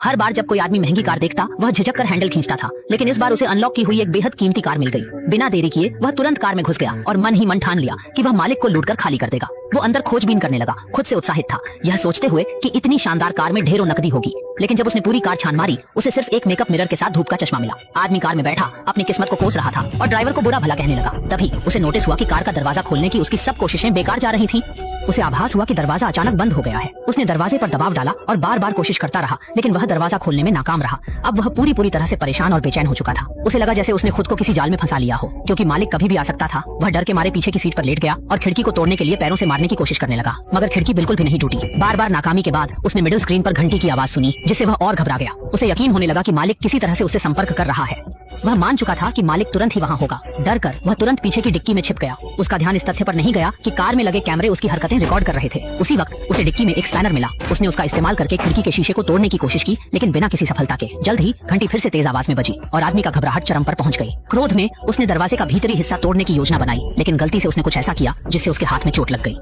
हर बार जब कोई आदमी महंगी कार देखता वह झिझक कर हैंडल खींचता था, लेकिन इस बार उसे अनलॉक की हुई एक बेहद कीमती कार मिल गई। बिना देरी किए वह तुरंत कार में घुस गया और मन ही मन ठान लिया कि वह मालिक को लूटकर खाली कर देगा। वो अंदर खोजबीन करने लगा, खुद से उत्साहित था, यह सोचते हुए कि इतनी शानदार कार में ढेरों नकदी होगी। लेकिन जब उसने पूरी कार छान मारी, उसे सिर्फ एक मेकअप मिरर के साथ धूप का चश्मा मिला। आदमी कार में बैठा अपनी किस्मत को कोस रहा था और ड्राइवर को बुरा भला कहने लगा। तभी उसे नोटिस हुआ कि कार का दरवाजा खोलने की उसकी सब कोशिशें बेकार जा रही थी। उसे आभास हुआ कि दरवाजा अचानक बंद हो गया है। उसने दरवाजे पर दबाव डाला और बार बार कोशिश करता रहा, लेकिन वह दरवाजा खोलने में नाकाम रहा। अब वह पूरी तरह से परेशान और बेचैन हो चुका था। उसे लगा जैसे उसने खुद को किसी जाल में फंसा लिया हो, क्योंकि मालिक कभी भी आ सकता था। वह डर के मारे पीछे की सीट पर लेट गया और खिड़की को तोड़ने के लिए पैरों से मारने की कोशिश करने लगा, मगर खिड़की बिल्कुल भी नहीं टूटी। बार बार नाकामी के बाद उसने मिडिल स्क्रीन पर घंटी की आवाज सुनी, जिससे वह और घबरा गया। उसे यकीन होने लगा कि मालिक किसी तरह से उससे संपर्क कर रहा है। वह मान चुका था कि मालिक तुरंत ही वहाँ होगा। डर कर वह तुरंत पीछे की डिक्की में छिप गया। उसका ध्यान इस तथ्य पर नहीं गया कि कार में लगे कैमरे उसकी हरकतें रिकॉर्ड कर रहे थे। उसी वक्त उसे डिक्की में एक स्पैनर मिला। उसने उसका इस्तेमाल करके खिड़की के शीशे को तोड़ने की कोशिश की, लेकिन बिना किसी सफलता के। जल्द ही घंटी फिर से तेज आवाज में बजी और आदमी का घबराहट चरम पर पहुंच गई। क्रोध में उसने दरवाजे का भीतरी हिस्सा तोड़ने की योजना बनाई, लेकिन गलती से उसने कुछ ऐसा किया जिससे उसके हाथ में चोट लग गई।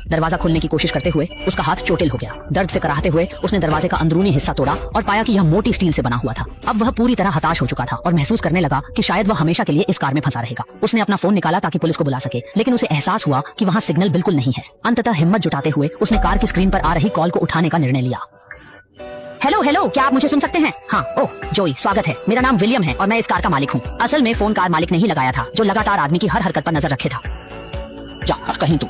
दरवाजा खोलने की कोशिश करते हुए उसका हाथ चोटिल हो गया। दर्द से कराहते हुए उसने दरवाजे का अंदरूनी हिस्सा तोड़ा और पाया कि यह मोटी स्टील से बना हुआ था। अब वह पूरी तरह हताश हो चुका था और महसूस करने लगा कि शायद वह हमेशा के लिए इस कार में फंसा रहेगा। उसने अपना फोन निकाला ताकि पुलिस को बुला सके, लेकिन उसे एहसास हुआ कि वहाँ सिग्नल बिल्कुल नहीं है। अंततः हिम्मत जुटाते हुए उसने कार की स्क्रीन पर आ रही कॉल को उठाने का निर्णय लिया। हेलो हेलो, क्या आप मुझे सुन सकते हैं? हाँ, ओह जोई, स्वागत है। मेरा नाम विलियम है और मैं इस कार का मालिक हूँ। असल में फोन कार मालिक ने ही लगाया था, जो लगातार आदमी की हर हरकत पर नजर रखे था। जा कहीं तू।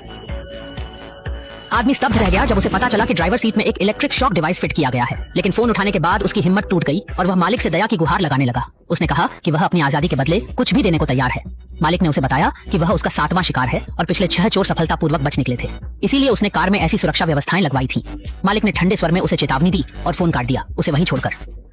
आदमी स्तब्ध रह गया जब उसे पता चला कि ड्राइवर सीट में एक इलेक्ट्रिक शॉक डिवाइस फिट किया गया है। लेकिन फोन उठाने के बाद उसकी हिम्मत टूट गई और वह मालिक से दया की गुहार लगाने लगा। उसने कहा कि वह अपनी आजादी के बदले कुछ भी देने को तैयार है। मालिक ने उसे बताया कि वह उसका 7वां शिकार है और पिछले 6 चोर सफलतापूर्वक बच निकले थे, इसीलिए उसने कार में ऐसी सुरक्षा व्यवस्थाएं लगवाई थी। मालिक ने ठंडे स्वर में उसे चेतावनी दी और फोन काट दिया, उसे वहीं छोड़कर।